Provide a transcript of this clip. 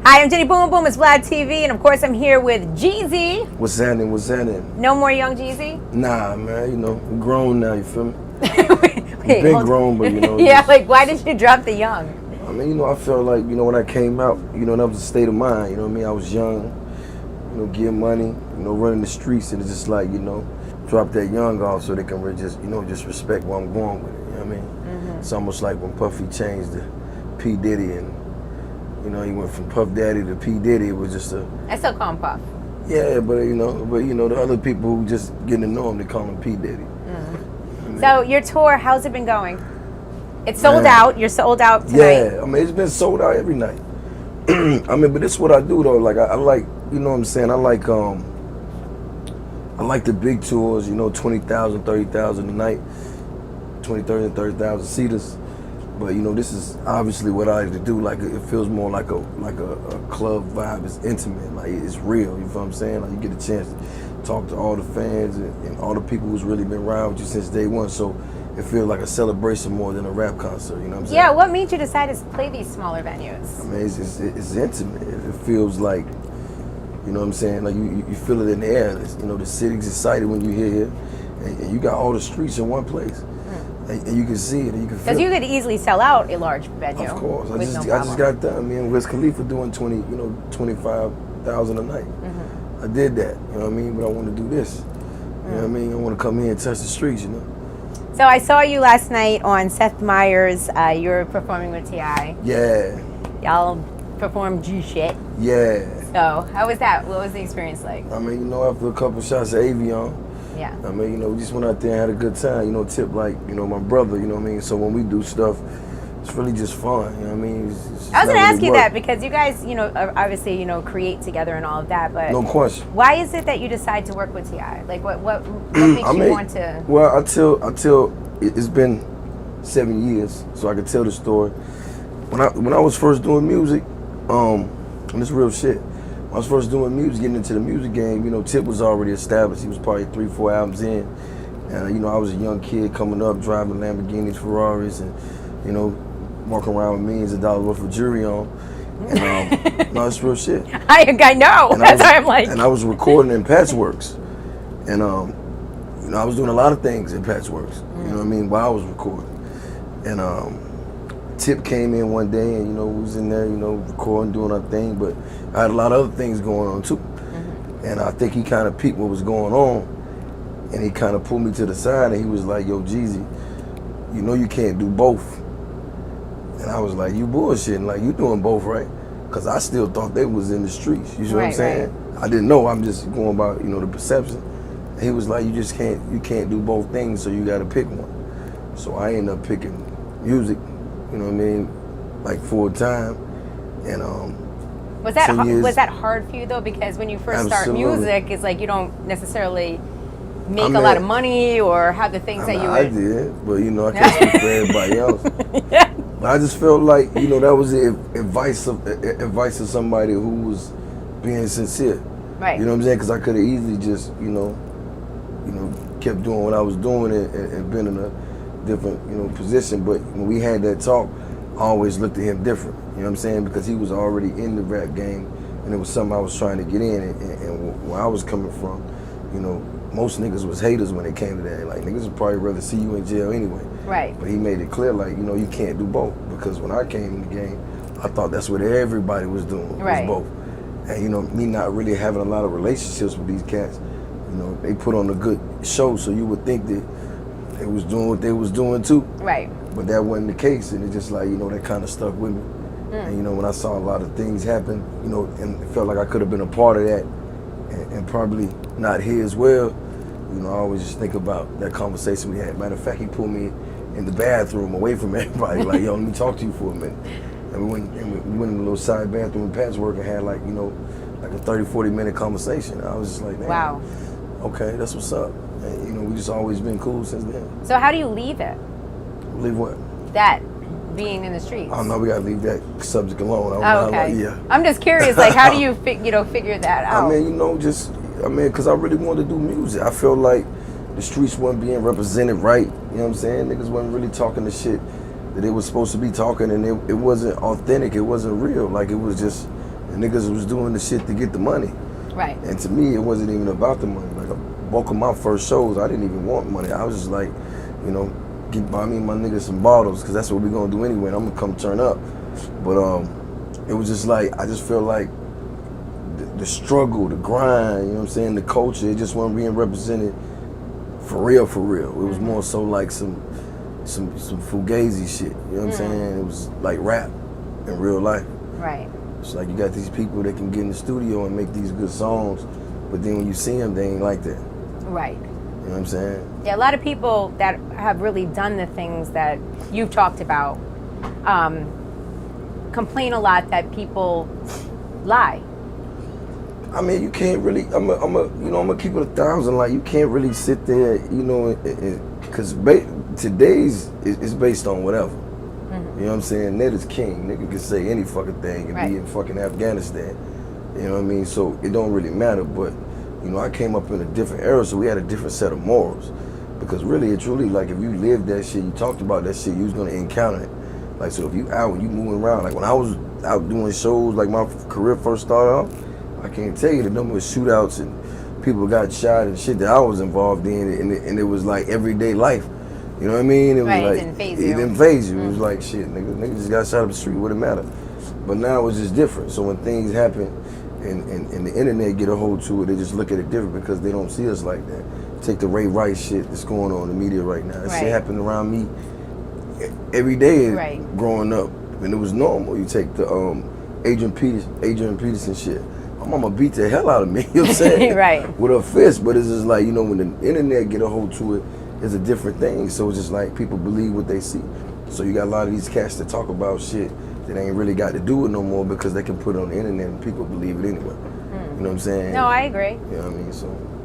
Hi, I'm Jenny Boom Boom. It's Vlad TV, and of course, I'm here with Jeezy. What's happening? What's happening? No more young Jeezy? Nah, man. You know, I'm grown now. You feel me? Wait, Been grown, but you know. Yeah, just, like why did you drop the young? I mean, you know, I felt like when I came out, that was a state of mind. You know what I mean? I was young, getting money, running the streets, and it's just like, drop that young off so they can really just respect where I'm going with it. You know what I mean? Mm-hmm. It's almost like when Puffy changed to P Diddy and. He went from Puff Daddy to P Diddy. It was just a. I still call him Puff. Yeah, but the other people who just getting to know him, they call him P Diddy. Mm. I mean, so your tour, how's it been going? It's sold out. You're sold out tonight. Yeah, I mean it's been sold out every night. I mean, but this is what I do though. Like I like, you know what I'm saying. I like the big tours. 20,000, 30,000 a night, 20, 30, and 30,000 seaters. But this is obviously what I like to do. Like it feels more like a club vibe. It's intimate, like it's real. You feel what I'm saying? Like you get a chance to talk to all the fans and all the people who's really been around with you since day one. So it feels like a celebration more than a rap concert. You know what I'm saying? Yeah. What made you decide to play these smaller venues? I mean, it's intimate. It feels like, you know what I'm saying? Like you feel it in the air. The city's excited when you here, and you got all the streets in one place. And you can see it, and you can feel it. Because you could easily sell out a large venue. Of course. I just problem. got done. Me and Wiz Khalifa doing 25,000 a night. Mm-hmm. I did that, you know what I mean? But I want to do this. You know what I mean? I want to come here and touch the streets, So I saw you last night on Seth Meyers. You were performing with T.I. Yeah. Y'all performed G shit. Yeah. So how was that? What was the experience like? I mean, after a couple shots of Avion, yeah. I mean, we just went out there and had a good time. Tip like, my brother, you know what I mean? So when we do stuff, it's really just fun, you know what I mean? It's I was going to ask you work. that because you guys, obviously, create together and all of that, but no question. Why is it that you decide to work with T.I.? Like, what makes you want to? Well, until it's been 7 years, so I can tell the story. When I was first doing music, and it's real shit. When I was first doing music, getting into the music game, Tip was already established. He was probably 3-4 albums in. And, I was a young kid coming up, driving Lamborghinis, Ferraris, and, walking around with millions of dollars worth of jewelry on. And, no, it's real shit. I know. And That's why I'm like. And I was recording in Patchworks. And, I was doing a lot of things in Patchworks, you know what I mean, while I was recording. And, Tip came in one day and, we was in there, recording, doing our thing, but I had a lot of other things going on too. Mm-hmm. And I think he kind of peeped what was going on, and he kind of pulled me to the side and he was like, yo, Jeezy, you can't do both. And I was like, you bullshitting, like you doing both, right? Because I still thought they was in the streets, you see what I'm saying? Right. I didn't know, I'm just going by, the perception. And he was like, you can't do both things, so you gotta pick one. So I ended up picking music, you know what I mean, like full time, and was that hard for you though? Because when you first start music, it's like you don't necessarily make a lot of money or have the things that you would. I did, but I can't speak for everybody else. Yeah. But I just felt like that was the advice of somebody who was being sincere. Right. You know what I'm saying? Because I could have easily just kept doing what I was doing and been in a different, position. But when we had that talk, I always looked at him different. You know what I'm saying? Because he was already in the rap game, and it was something I was trying to get in. And where I was coming from, most niggas was haters when it came to that. Like, niggas would probably rather see you in jail anyway. Right. But he made it clear, like, you can't do both. Because when I came in the game, I thought that's what everybody was doing, was both. And, me not really having a lot of relationships with these cats, they put on a good show, so you would think that they was doing what they was doing too. Right. But that wasn't the case, and it just like, that kind of stuck with me. And, when I saw a lot of things happen, and it felt like I could have been a part of that, and probably not here as well, I always just think about that conversation we had. Matter of fact, he pulled me in the bathroom away from everybody, like, yo, let me talk to you for a minute. And we went in a little side bathroom in Patchwork and had like a 30, 40-minute conversation. I was just like, damn, wow, okay, that's what's up. And, we just always been cool since then. So how do you leave it? Leave what? That being in the streets. I don't know. We gotta leave that subject alone. Okay. Yeah. I'm just curious, like, how do you figure that out? I mean, because I really wanted to do music. I felt like the streets weren't being represented right. You know what I'm saying? Niggas wasn't really talking the shit that they was supposed to be talking, and it wasn't authentic. It wasn't real. Like, it was just And niggas was doing the shit to get the money. Right. And to me, it wasn't even about the money. Like, bulk of my first shows, I didn't even want money. I was just like, you know, buy me and my niggas some bottles, because that's what we're going to do anyway, and I'm going to come turn up. But it was just like, I just feel like the struggle, the grind, you know what I'm saying, the culture, it just wasn't being represented for real, for real. It was more so like some fugazi shit, you know what I'm saying? It was like rap in real life. Right. It's like you got these people that can get in the studio and make these good songs, but then when you see them, they ain't like that. Right. You know what I'm saying? Yeah, a lot of people that have really done the things that you've talked about complain a lot that people lie. I mean, you can't really. I'm gonna keep it 1,000. Like, you can't really sit there, you know, because today's is based on whatever. You know what I'm saying? Net is king. Nigga can say any fucking thing and be in fucking Afghanistan. You know what I mean? So it don't really matter. But, you know, I came up in a different era, so we had a different set of morals. Because really and truly, like, if you lived that shit, you talked about that shit, you was gonna encounter it. Like, so if you out and you moving around, like when I was out doing shows, like my career first started off, I can't tell you the number of shootouts and people got shot and shit that I was involved in, and it was like everyday life. You know what I mean? It was like, it didn't phase you. It didn't phase you. It was like, shit, nigga just got shot up the street, what it matter? But now it's just different. So when things happen and the internet get a hold to it, they just look at it different because they don't see us like that. Take the Ray Rice shit that's going on in the media right now. That shit happened around me every day growing up, and it was normal. You take the Adrian Peterson shit. My mama beat the hell out of me, you know what I'm saying? Right. With her fist, but it's just like, you know, when the internet get a hold to it, it's a different thing. So it's just like people believe what they see. So you got a lot of these cats that talk about shit that ain't really got to do it no more because they can put it on the internet and people believe it anyway. You know what I'm saying? No, I agree. You know what I mean? So